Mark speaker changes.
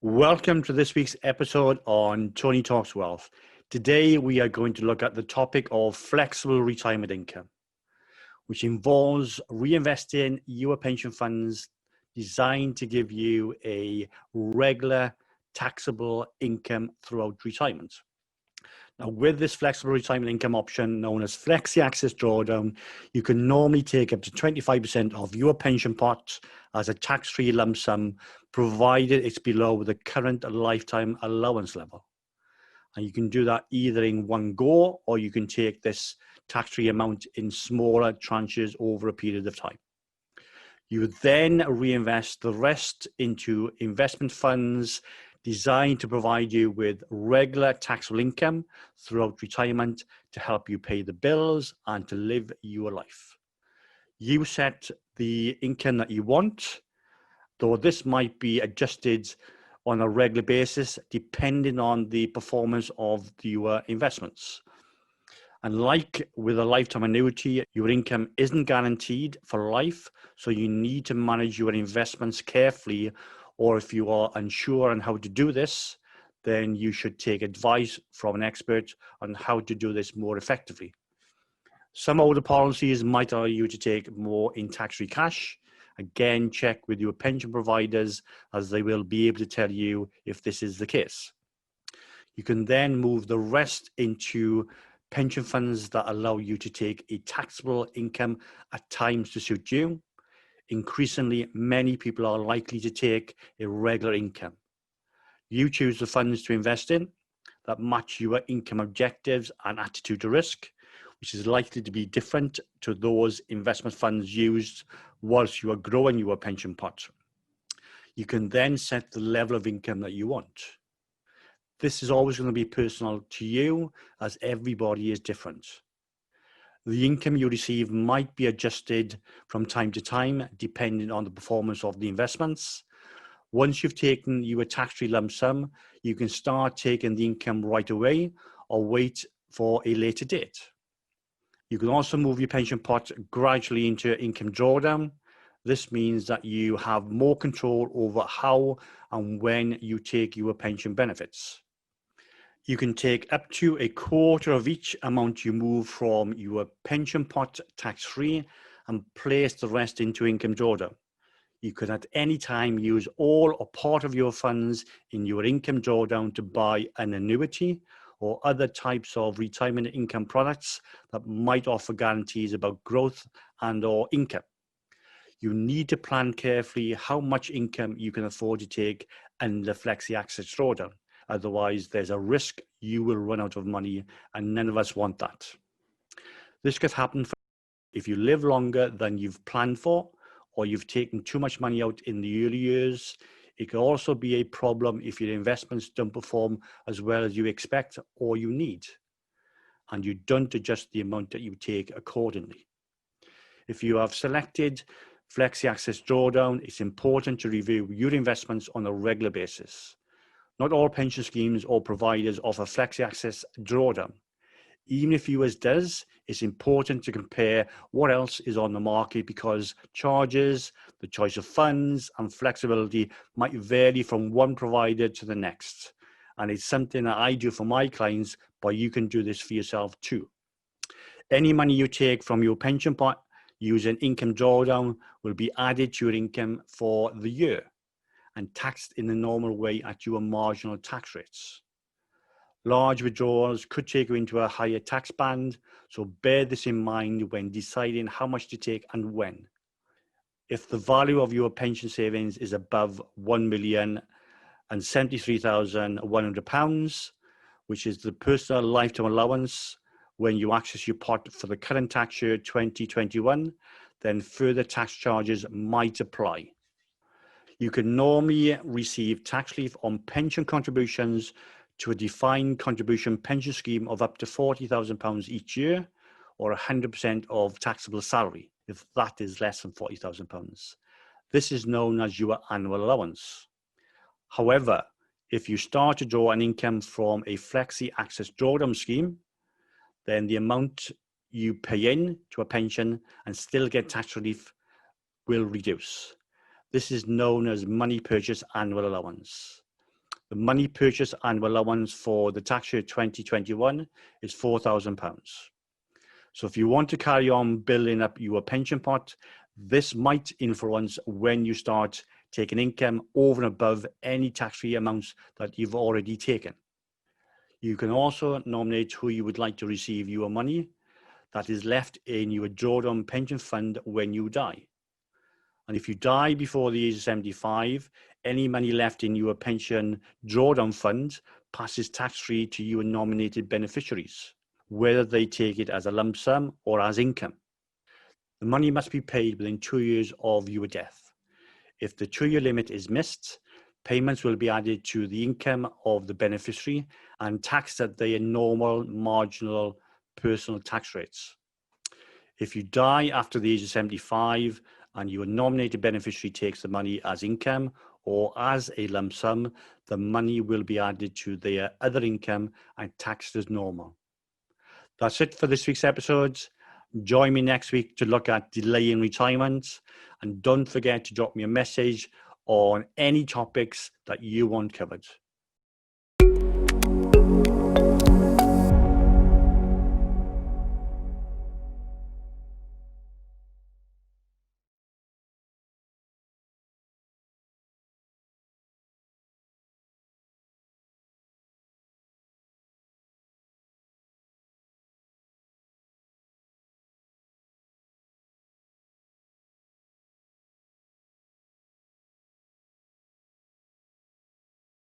Speaker 1: Welcome to this week's episode on Tony Talks Wealth. Today, we are going to look at the topic of flexible retirement income, which involves reinvesting your pension funds designed to give you a regular taxable income throughout retirement. Now, with this flexible retirement income option known as Flexi Access Drawdown, you can normally take up to 25% of your pension pot as a tax-free lump sum, provided it's below the current lifetime allowance level. And you can do that either in one go, or you can take this tax-free amount in smaller tranches over a period of time. You would then reinvest the rest into investment funds designed to provide you with regular taxable income throughout retirement to help you pay the bills and to live your life. You set the income that you want, though this might be adjusted on a regular basis depending on the performance of your investments. And like with a lifetime annuity, your income isn't guaranteed for life, so you need to manage your investments carefully, or if you are unsure on how to do this, then you should take advice from an expert on how to do this more effectively. Some older policies might allow you to take more in tax-free cash. Again, check with your pension providers, as they will be able to tell you if this is the case. You can then move the rest into pension funds that allow you to take a taxable income at times to suit you. Increasingly, many people are likely to take a regular income. You choose the funds to invest in that match your income objectives and attitude to risk, which is likely to be different to those investment funds used whilst you are growing your pension pot. You can then set the level of income that you want. This is always going to be personal to you, as everybody is different. The income you receive might be adjusted from time to time, depending on the performance of the investments. Once you've taken your tax-free lump sum, you can start taking the income right away or wait for a later date. You can also move your pension pot gradually into income drawdown. This means that you have more control over how and when you take your pension benefits. You can take up to a quarter of each amount you move from your pension pot tax-free and place the rest into income drawdown. You can at any time use all or part of your funds in your income drawdown to buy an annuity or other types of retirement income products that might offer guarantees about growth and or income. You need to plan carefully how much income you can afford to take under Flexi Access Drawdown. Otherwise, there's a risk you will run out of money, and none of us want that. This could happen if you live longer than you've planned for, or you've taken too much money out in the early years. It could also be a problem if your investments don't perform as well as you expect or you need, and you don't adjust the amount that you take accordingly. If you have selected Flexi Access Drawdown, it's important to review your investments on a regular basis. Not all pension schemes or providers offer Flexi Access Drawdown. Even if yours does, it's important to compare what else is on the market, because charges, the choice of funds, and flexibility might vary from one provider to the next. And it's something that I do for my clients, but you can do this for yourself too. Any money you take from your pension pot using income drawdown will be added to your income for the year and taxed in the normal way at your marginal tax rates. Large withdrawals could take you into a higher tax band, so bear this in mind when deciding how much to take and when. If the value of your pension savings is above £1,073,100, which is the personal lifetime allowance when you access your pot for the current tax year 2021, then further tax charges might apply. You can normally receive tax relief on pension contributions to a defined contribution pension scheme of up to £40,000 each year, or 100% of taxable salary, if that is less than £40,000. This is known as your annual allowance. However, if you start to draw an income from a Flexi Access Drawdown scheme, then the amount you pay in to a pension and still get tax relief will reduce. This is known as money purchase annual allowance. The money purchase annual allowance for the tax year 2021 is £4,000. So if you want to carry on building up your pension pot, this might influence when you start taking income over and above any tax-free amounts that you've already taken. You can also nominate who you would like to receive your money that is left in your drawdown pension fund when you die. And if you die before the age of 75, any money left in your pension drawdown fund passes tax-free to your nominated beneficiaries, whether they take it as a lump sum or as income. The money must be paid within 2 years of your death. If the 2-year limit is missed, payments will be added to the income of the beneficiary and taxed at their normal marginal personal tax rates. If you die after the age of 75 and your nominated beneficiary takes the money as income or as a lump sum, the money will be added to their other income and taxed as normal. That's it for this week's episode. Join me next week to look at delaying retirement, and don't forget to drop me a message on any topics that you want covered.